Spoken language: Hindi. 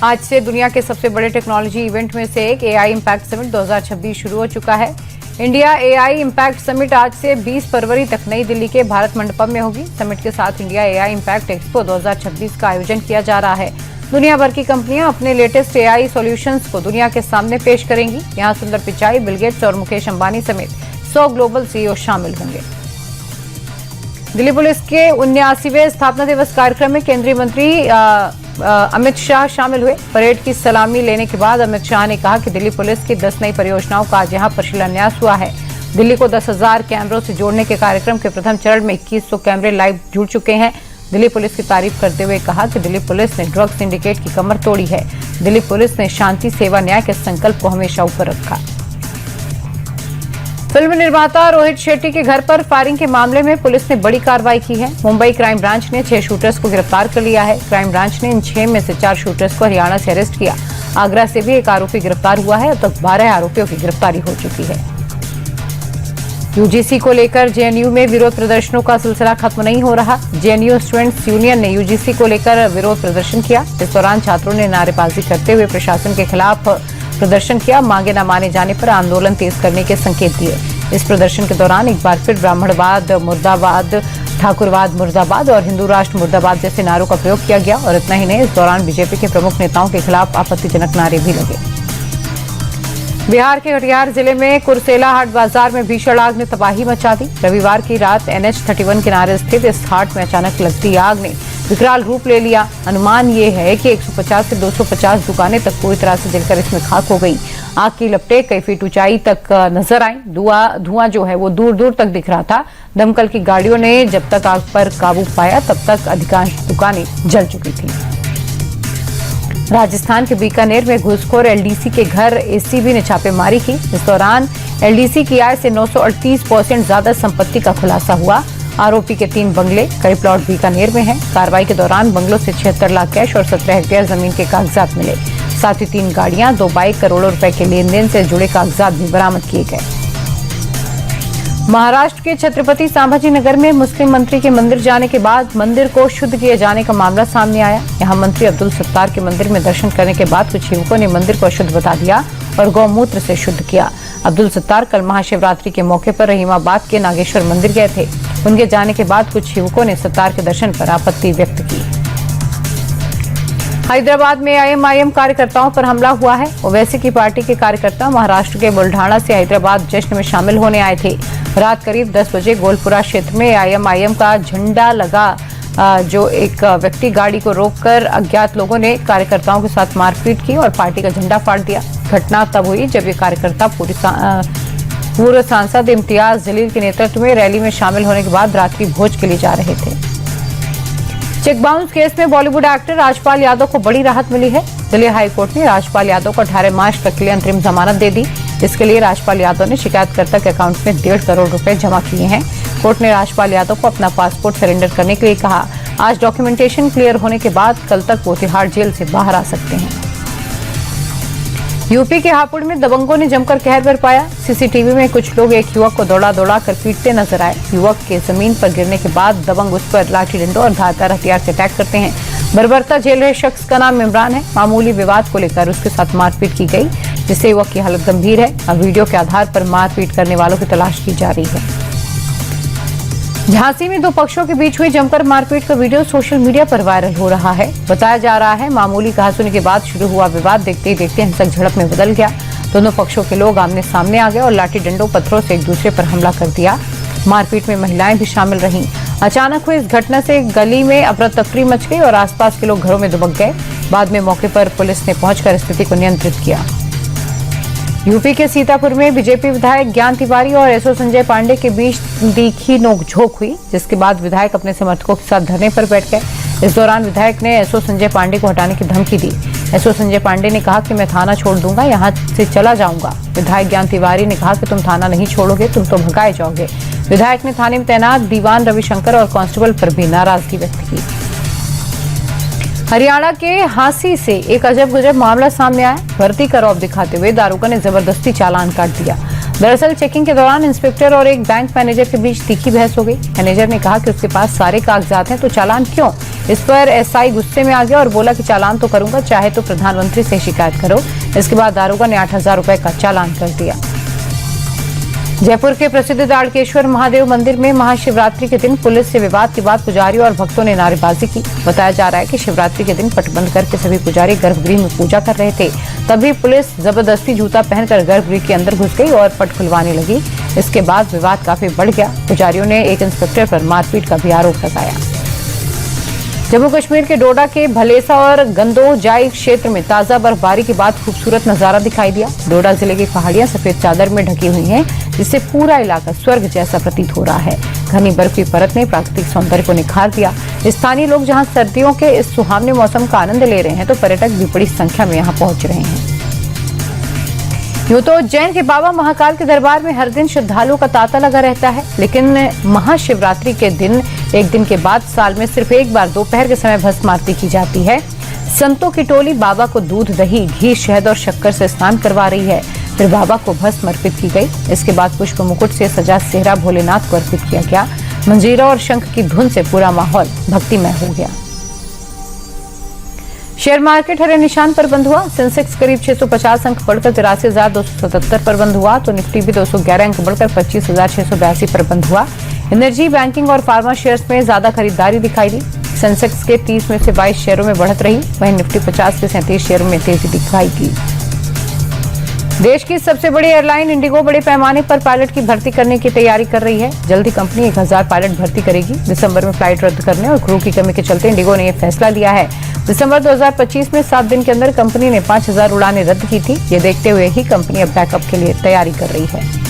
आज से दुनिया के सबसे बड़े टेक्नोलॉजी इवेंट में से एक एआई इम्पैक्ट समिट 2026 शुरू हो चुका है। इंडिया एआई इम्पैक्ट समिट आज से 20 फरवरी तक नई दिल्ली के भारत मंडपम में होगी। समिट के साथ इंडिया एआई इम्पैक्ट एक्सपो 2026 का आयोजन किया जा रहा है। दुनिया भर की कंपनियां अपने लेटेस्ट एआई सॉल्यूशंस को दुनिया के सामने पेश करेंगी। यहां सुंदर पिचाई, बिल गेट्स और मुकेश अंबानी समेत 100 ग्लोबल सीईओ शामिल होंगे। दिल्ली पुलिस के 79वें स्थापना दिवस कार्यक्रम में केंद्रीय मंत्री अमित शाह शामिल हुए। परेड की सलामी लेने के बाद अमित शाह ने कहा कि दिल्ली पुलिस की 10 नई परियोजनाओं का आज यहां पर शिलान्यास हुआ है। दिल्ली को 10,000 कैमरों से जोड़ने के कार्यक्रम के प्रथम चरण में 2100 कैमरे लाइव जुड़ चुके हैं। दिल्ली पुलिस की तारीफ करते हुए कहा कि दिल्ली पुलिस ने ड्रग सिंडिकेट की कमर तोड़ी है। दिल्ली पुलिस ने शांति, सेवा, न्याय के संकल्प को हमेशा ऊपर रखा। फिल्म निर्माता रोहित शेट्टी के घर पर फायरिंग के मामले में पुलिस ने बड़ी कार्रवाई की है। मुंबई क्राइम ब्रांच ने 6 शूटर्स को गिरफ्तार कर लिया है। क्राइम ब्रांच ने इन 6 में से 4 शूटर्स को हरियाणा से अरेस्ट किया। आगरा से भी एक आरोपी गिरफ्तार हुआ है। अब तक 12 आरोपियों की गिरफ्तारी हो चुकी है। यूजीसी को लेकर जेएनयू में विरोध प्रदर्शनों का सिलसिला खत्म नहीं हो रहा। जेएनयू स्टूडेंट्स यूनियन ने यूजीसी को लेकर विरोध प्रदर्शन किया। इस दौरान छात्रों ने नारेबाजी करते हुए प्रशासन के खिलाफ प्रदर्शन किया। मांगे न माने जाने पर आंदोलन तेज करने के संकेत दिए। इस प्रदर्शन के दौरान एक बार फिर ब्राह्मणवाद मुर्दाबाद, ठाकुरवाद मुर्दाबाद और हिंदू राष्ट्र मुर्दाबाद जैसे नारों का प्रयोग किया गया। और इतना ही नहीं, इस दौरान बीजेपी के प्रमुख नेताओं के खिलाफ आपत्तिजनक नारे भी लगे। बिहार के कटिहार जिले में कुर्सेला हाट बाजार में भीषण आग ने तबाही मचा दी। रविवार की रात NH-31 किनारे स्थित इस हाट में अचानक लगती आग ने विकराल रूप ले लिया। अनुमान ये है कि 150 से 250 दुकानें तक पूरी तरह से जलकर इसमें खाक हो गई। आग की लपटें कई फीट ऊंचाई तक नजर आई। धुआं जो है वो दूर दूर तक दिख रहा था। दमकल की गाड़ियों ने जब तक आग पर काबू पाया तब तक अधिकांश दुकानें जल चुकी थी। राजस्थान के बीकानेर में घूसखोर एलडीसी के घर एसीबी ने छापेमारी की। इस दौरान एलडीसी की आय से 938% ज्यादा संपत्ति का खुलासा हुआ। आरोपी के 3 बंगले, कई प्लॉट बीकानेर में हैं। कार्रवाई के दौरान बंगलों से 76 लाख कैश और 17 हेक्टेयर जमीन के कागजात मिले। साथ ही 3 गाड़ियां, 2 बाइक, करोड़ों रुपए के लेन देन से जुड़े कागजात भी बरामद किए गए। महाराष्ट्र के छत्रपति संभाजी नगर में मुस्लिम मंत्री के मंदिर जाने के बाद मंदिर को शुद्ध किए जाने का मामला सामने आया। यहां मंत्री अब्दुल सत्तार के मंदिर में दर्शन करने के बाद कुछ युवकों ने मंदिर को अशुद्ध बता दिया और गौमूत्र से शुद्ध किया। अब्दुल सत्तार कल महाशिवरात्रि के मौके पर रहीमाबाद के नागेश्वर मंदिर गए थे। उनके जाने के बाद कुछ युवकों ने सत्तार के दर्शन पर आपत्ति व्यक्त की। हैदराबाद में आईएमआईएम कार्यकर्ताओं पर हमला हुआ है। ओवैसी की पार्टी के कार्यकर्ता महाराष्ट्र के बुल्ढाना से हैदराबाद जश्न में शामिल होने आए थे। रात करीब 10 बजे गोलपुरा क्षेत्र में आईएमआईएम का झंडा लगा जो एक व्यक्ति गाड़ी को रोककर अज्ञात लोगों ने कार्यकर्ताओं के साथ मारपीट की और पार्टी का झंडा फाड़ दिया। घटना तब हुई जब ये कार्यकर्ता पूर्व सांसद इम्तियाज जलील के नेतृत्व में रैली में शामिल होने के बाद रात्रि भोज के लिए जा रहे थे। चेक बाउंस केस में बॉलीवुड एक्टर राजपाल यादव को बड़ी राहत मिली है। दिल्ली हाईकोर्ट ने राजपाल यादव को 18 मार्च तक के लिए अंतरिम जमानत दे दी। इसके लिए राजपाल यादव ने शिकायतकर्ता के अकाउंट में 1.5 करोड़ रुपए जमा किए हैं। कोर्ट ने राजपाल यादव को अपना पासपोर्ट सरेंडर करने के लिए कहा। आज डॉक्यूमेंटेशन क्लियर होने के बाद कल तक वो तिहाड़ जेल से बाहर आ सकते हैं। यूपी के हापुड़ में दबंगों ने जमकर कहर बरपाया। सीसीटीवी में कुछ लोग एक युवक को दौड़ा कर पीटते नजर आए। युवक के जमीन पर गिरने के बाद दबंग उस पर लाठी डंडों और धारदार हथियार से अटैक करते हैं। बर्बरता झेल रहे शख्स का नाम इमरान है। मामूली विवाद को लेकर उसके साथ मारपीट की गई, जिससे युवक की हालत गंभीर है। अब वीडियो के आधार पर मारपीट करने वालों की तलाश की जा रही है। झांसी में 2 पक्षों के बीच हुई जमकर मारपीट का वीडियो सोशल मीडिया पर वायरल हो रहा है। बताया जा रहा है मामूली कहासुनी के बाद शुरू हुआ विवाद देखते ही देखते हिंसक झड़प में बदल गया। दोनों पक्षों के लोग आमने सामने आ गए और लाठी डंडों, पत्थरों से एक दूसरे पर हमला कर दिया। मारपीट में महिलाएं भी शामिल रहीं। अचानक हुई इस घटना से गली में अफरा तफरी मच गई और आसपास के लोग घरों में दुबक गए। बाद में मौके पर पुलिस ने पहुंचकर स्थिति को नियंत्रित किया। यूपी के सीतापुर में बीजेपी विधायक ज्ञान तिवारी और एसओ संजय पांडे के बीच तीखी नोकझोंक हुई, जिसके बाद विधायक अपने समर्थकों के साथ धरने पर बैठ गए। इस दौरान विधायक ने एसओ संजय पांडे को हटाने की धमकी दी। एसओ संजय पांडे ने कहा कि मैं थाना छोड़ दूंगा, यहाँ से चला जाऊंगा। विधायक ज्ञान तिवारी ने कहा कि तुम थाना नहीं छोड़ोगे, तुम तो भगाए जाओगे। विधायक ने थाने में तैनात दीवान रविशंकर और कांस्टेबल पर भी नाराजगी व्यक्त की। हरियाणा के हांसी से एक अजब गजब मामला सामने आया। भर्ती का रौब दिखाते हुए दारोगा ने जबरदस्ती चालान काट दिया। दरअसल चेकिंग के दौरान इंस्पेक्टर और एक बैंक मैनेजर के बीच तीखी बहस हो गई। मैनेजर ने कहा कि उसके पास सारे कागजात हैं तो चालान क्यों। इस पर एसआई गुस्से में आ गया और बोला कि चालान तो करूंगा, चाहे तो प्रधानमंत्री से शिकायत करो। इसके बाद दारोगा ने 8,000 रुपए का चालान कर दिया। जयपुर के प्रसिद्ध ताड़केश्वर महादेव मंदिर में महाशिवरात्रि के दिन पुलिस से विवाद के बाद पुजारियों और भक्तों ने नारेबाजी की। बताया जा रहा है कि शिवरात्रि के दिन पट बंद करके सभी पुजारी गर्भगृह में पूजा कर रहे थे, तभी पुलिस जबरदस्ती जूता पहनकर गर्भगृह के अंदर घुस गई और पट खुलवाने लगी। इसके बाद विवाद काफी बढ़ गया। पुजारियों ने एक इंस्पेक्टर पर मारपीट का भी आरोप लगाया। जम्मू कश्मीर के डोडा के भलेसा और गंदोजाई क्षेत्र में ताजा बर्फबारी के बाद खूबसूरत नजारा दिखाई दिया। डोडा जिले की पहाड़ियां सफेद चादर में ढकी हुई हैं, जिससे पूरा इलाका स्वर्ग जैसा प्रतीत हो रहा है। घनी बर्फ की परत ने प्राकृतिक सौंदर्य को निखार दिया। स्थानीय लोग जहां सर्दियों के इस सुहावने मौसम का आनंद ले रहे हैं, तो पर्यटक भी बड़ी संख्या में यहां पहुंच रहे हैं। यूं तो उज्जैन के बाबा महाकाल के दरबार में हर दिन श्रद्धालुओं का तांता लगा रहता है, लेकिन महाशिवरात्रि के दिन एक दिन के बाद साल में सिर्फ एक बार दोपहर के समय भस्म आरती की जाती है। संतों की टोली बाबा को दूध, दही, घी, शहद और शक्कर से स्नान करवा रही है। फिर बाबा को भस्म अर्पित की गई। इसके बाद पुष्प मुकुट से सजा सेहरा भोलेनाथ को अर्पित किया गया। मंजीरा और शंख की धुन से पूरा माहौल भक्तिमय हो गया। शेयर मार्केट हरे निशान पर बंद हुआ। सेंसेक्स करीब 650 अंक बढ़कर 83,277 पर बंद हुआ, तो निफ्टी भी 211 अंक बढ़कर 25,682 पर बंद हुआ। एनर्जी, बैंकिंग और फार्मा शेयर्स में ज्यादा खरीदारी दिखाई दी। सेंसेक्स के 30 में से 22 शेयरों में बढ़त रही, वहीं निफ्टी 50 के 37 शेयरों में तेजी दिखाई दी। देश की सबसे बड़ी एयरलाइन इंडिगो बड़े पैमाने पर पायलट की भर्ती करने की तैयारी कर रही है। जल्द ही कंपनी 1000 पायलट भर्ती करेगी। दिसंबर में फ्लाइट रद्द करने और क्रू की कमी के चलते इंडिगो ने यह फैसला लिया है। दिसंबर 2025 में 7 दिन के अंदर कंपनी ने 5000 उड़ानें रद्द की थी। ये देखते हुए ही कंपनी अब बैकअप के लिए तैयारी कर रही है।